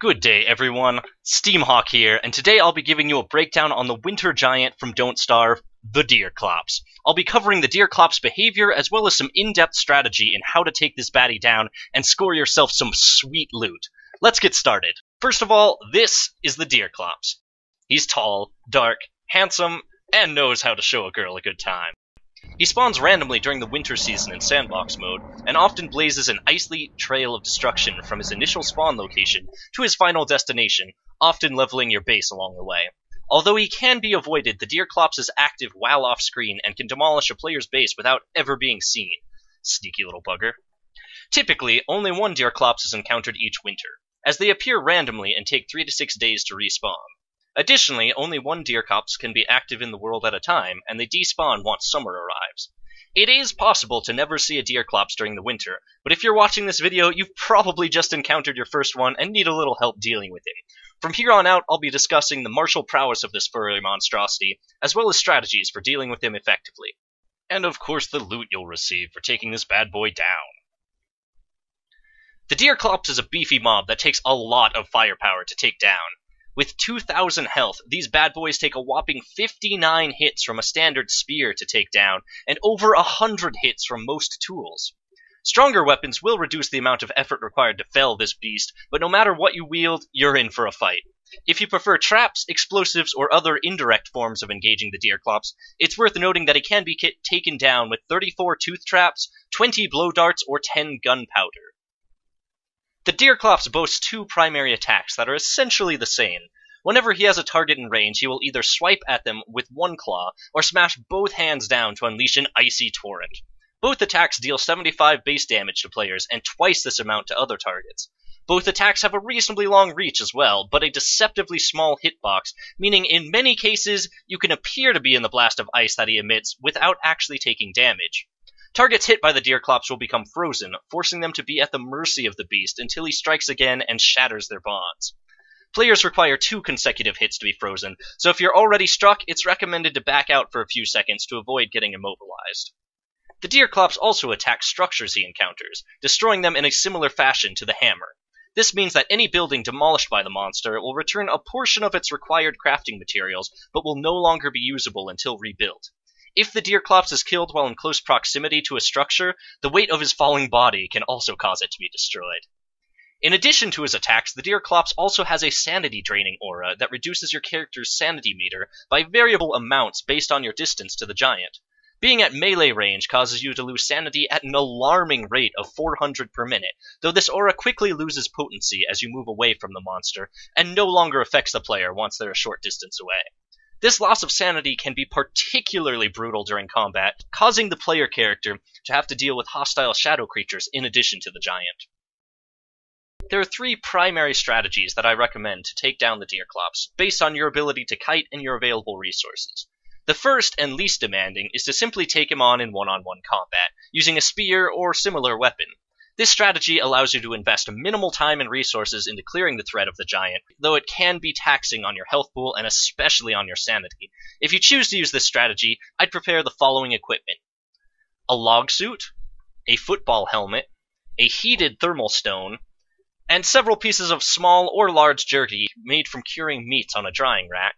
Good day, everyone. Steamhawke here, and today I'll be giving you a breakdown on the winter giant from Don't Starve, the Deerclops. I'll be covering the Deerclops' behavior as well as some in-depth strategy in how to take this baddie down and score yourself some sweet loot. Let's get started. First of all, this is the Deerclops. He's tall, dark, handsome, and knows how to show a girl a good time. He spawns randomly during the winter season in sandbox mode, and often blazes an icy trail of destruction from his initial spawn location to his final destination, often leveling your base along the way. Although he can be avoided, the Deerclops is active while off-screen and can demolish a player's base without ever being seen. Sneaky little bugger. Typically, only one Deerclops is encountered each winter, as they appear randomly and take 3 to 6 days to respawn. Additionally, only one Deerclops can be active in the world at a time, and they despawn once summer arrives. It is possible to never see a Deerclops during the winter, but if you're watching this video, you've probably just encountered your first one and need a little help dealing with him. From here on out, I'll be discussing the martial prowess of this furry monstrosity, as well as strategies for dealing with him effectively. And of course the loot you'll receive for taking this bad boy down. The Deerclops is a beefy mob that takes a lot of firepower to take down. With 2,000 health, these bad boys take a whopping 59 hits from a standard spear to take down, and over 100 hits from most tools. Stronger weapons will reduce the amount of effort required to fell this beast, but no matter what you wield, you're in for a fight. If you prefer traps, explosives, or other indirect forms of engaging the Deerclops, it's worth noting that it can be taken down with 34 tooth traps, 20 blow darts, or 10 gunpowder. The Deerclops boasts 2 primary attacks that are essentially the same. Whenever he has a target in range, he will either swipe at them with one claw, or smash both hands down to unleash an icy torrent. Both attacks deal 75 base damage to players, and twice this amount to other targets. Both attacks have a reasonably long reach as well, but a deceptively small hitbox, meaning in many cases, you can appear to be in the blast of ice that he emits without actually taking damage. Targets hit by the Deerclops will become frozen, forcing them to be at the mercy of the beast until he strikes again and shatters their bonds. Players require 2 consecutive hits to be frozen, so if you're already struck, it's recommended to back out for a few seconds to avoid getting immobilized. The Deerclops also attack structures he encounters, destroying them in a similar fashion to the hammer. This means that any building demolished by the monster will return a portion of its required crafting materials, but will no longer be usable until rebuilt. If the Deerclops is killed while in close proximity to a structure, the weight of his falling body can also cause it to be destroyed. In addition to his attacks, the Deerclops also has a sanity-draining aura that reduces your character's sanity meter by variable amounts based on your distance to the giant. Being at melee range causes you to lose sanity at an alarming rate of 400 per minute, though this aura quickly loses potency as you move away from the monster, and no longer affects the player once they're a short distance away. This loss of sanity can be particularly brutal during combat, causing the player character to have to deal with hostile shadow creatures in addition to the giant. There are 3 primary strategies that I recommend to take down the Deerclops, based on your ability to kite and your available resources. The first and least demanding is to simply take him on in one-on-one combat, using a spear or similar weapon. This strategy allows you to invest minimal time and resources into clearing the threat of the giant, though it can be taxing on your health pool and especially on your sanity. If you choose to use this strategy, I'd prepare the following equipment: a log suit, a football helmet, a heated thermal stone, and several pieces of small or large jerky made from curing meats on a drying rack,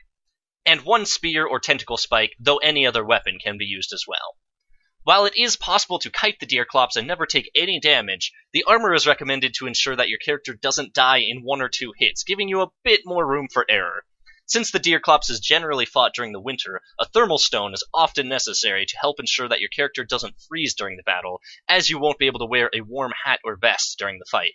and 1 spear or tentacle spike, though any other weapon can be used as well. While it is possible to kite the Deerclops and never take any damage, the armor is recommended to ensure that your character doesn't die in 1 or 2 hits, giving you a bit more room for error. Since the Deerclops is generally fought during the winter, a thermal stone is often necessary to help ensure that your character doesn't freeze during the battle, as you won't be able to wear a warm hat or vest during the fight.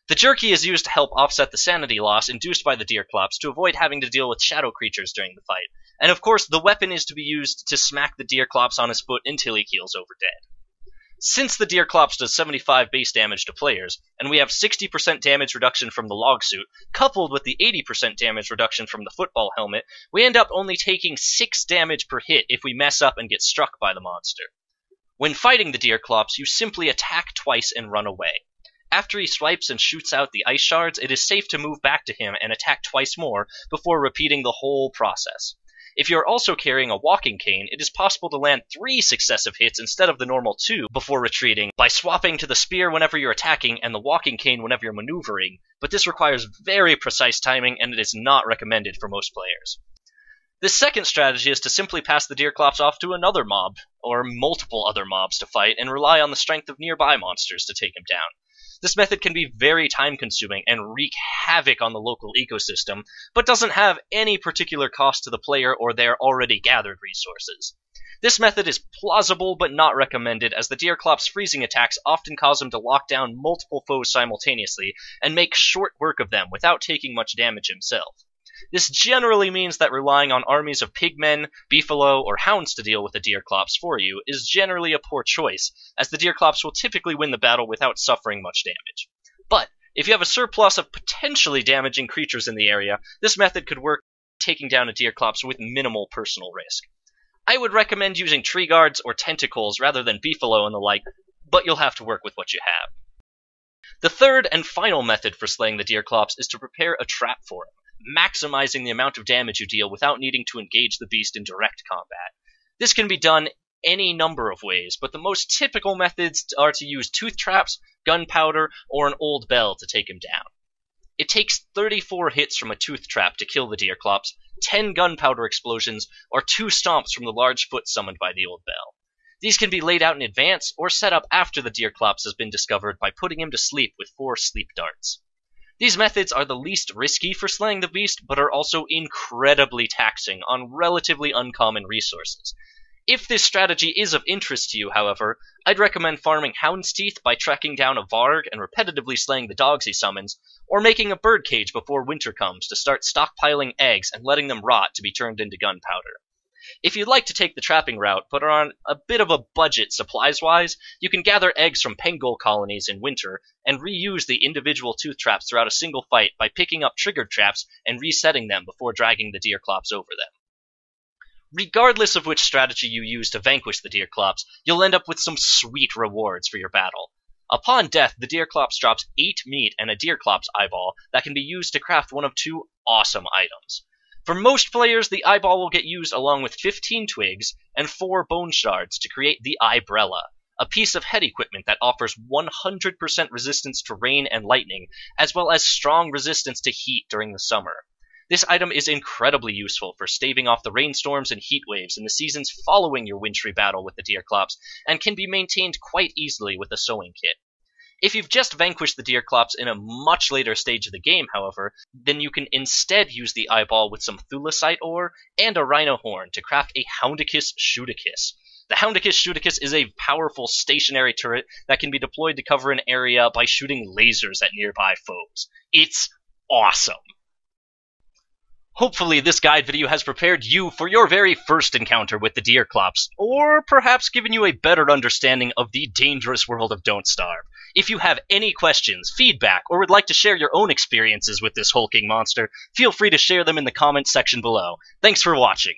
The jerky is used to help offset the sanity loss induced by the Deerclops to avoid having to deal with shadow creatures during the fight. And of course, the weapon is to be used to smack the Deerclops on his foot until he keels over dead. Since the Deerclops does 75 base damage to players, and we have 60% damage reduction from the log suit, coupled with the 80% damage reduction from the football helmet, we end up only taking 6 damage per hit if we mess up and get struck by the monster. When fighting the Deerclops, you simply attack twice and run away. After he swipes and shoots out the ice shards, it is safe to move back to him and attack twice more before repeating the whole process. If you're also carrying a walking cane, it is possible to land 3 successive hits instead of the normal 2 before retreating by swapping to the spear whenever you're attacking and the walking cane whenever you're maneuvering, but this requires very precise timing and it is not recommended for most players. This second strategy is to simply pass the Deerclops off to another mob, or multiple other mobs to fight, and rely on the strength of nearby monsters to take him down. This method can be very time-consuming and wreak havoc on the local ecosystem, but doesn't have any particular cost to the player or their already gathered resources. This method is plausible but not recommended, as the Deerclops' freezing attacks often cause him to lock down multiple foes simultaneously and make short work of them without taking much damage himself. This generally means that relying on armies of pigmen, beefalo, or hounds to deal with the Deerclops for you is generally a poor choice, as the Deerclops will typically win the battle without suffering much damage. But if you have a surplus of potentially damaging creatures in the area, this method could work taking down a Deerclops with minimal personal risk. I would recommend using tree guards or tentacles rather than beefalo and the like, but you'll have to work with what you have. The third and final method for slaying the Deerclops is to prepare a trap for him, maximizing the amount of damage you deal without needing to engage the beast in direct combat. This can be done any number of ways, but the most typical methods are to use tooth traps, gunpowder, or an old bell to take him down. It takes 34 hits from a tooth trap to kill the Deerclops, 10 gunpowder explosions, or 2 stomps from the large foot summoned by the old bell. These can be laid out in advance or set up after the Deerclops has been discovered by putting him to sleep with 4 sleep darts. These methods are the least risky for slaying the beast, but are also incredibly taxing on relatively uncommon resources. If this strategy is of interest to you, however, I'd recommend farming Hound's Teeth by tracking down a Varg and repetitively slaying the dogs he summons, or making a birdcage before winter comes to start stockpiling eggs and letting them rot to be turned into gunpowder. If you'd like to take the trapping route, but are on a bit of a budget supplies-wise, you can gather eggs from pangol colonies in winter, and reuse the individual tooth traps throughout a single fight by picking up triggered traps and resetting them before dragging the Deerclops over them. Regardless of which strategy you use to vanquish the Deerclops, you'll end up with some sweet rewards for your battle. Upon death, the Deerclops drops 8 meat and a Deerclops eyeball that can be used to craft one of 2 awesome items. For most players, the eyeball will get used along with 15 twigs and 4 bone shards to create the Eyebrella, a piece of head equipment that offers 100% resistance to rain and lightning, as well as strong resistance to heat during the summer. This item is incredibly useful for staving off the rainstorms and heat waves in the seasons following your wintry battle with the Deerclops, and can be maintained quite easily with a sewing kit. If you've just vanquished the Deerclops in a much later stage of the game, however, then you can instead use the eyeball with some thulecite ore and a rhino horn to craft a Houndicus Shooticus. The Houndicus Shooticus is a powerful stationary turret that can be deployed to cover an area by shooting lasers at nearby foes. It's awesome! Hopefully this guide video has prepared you for your very first encounter with the Deerclops, or perhaps given you a better understanding of the dangerous world of Don't Starve. If you have any questions, feedback, or would like to share your own experiences with this hulking monster, feel free to share them in the comments section below. Thanks for watching!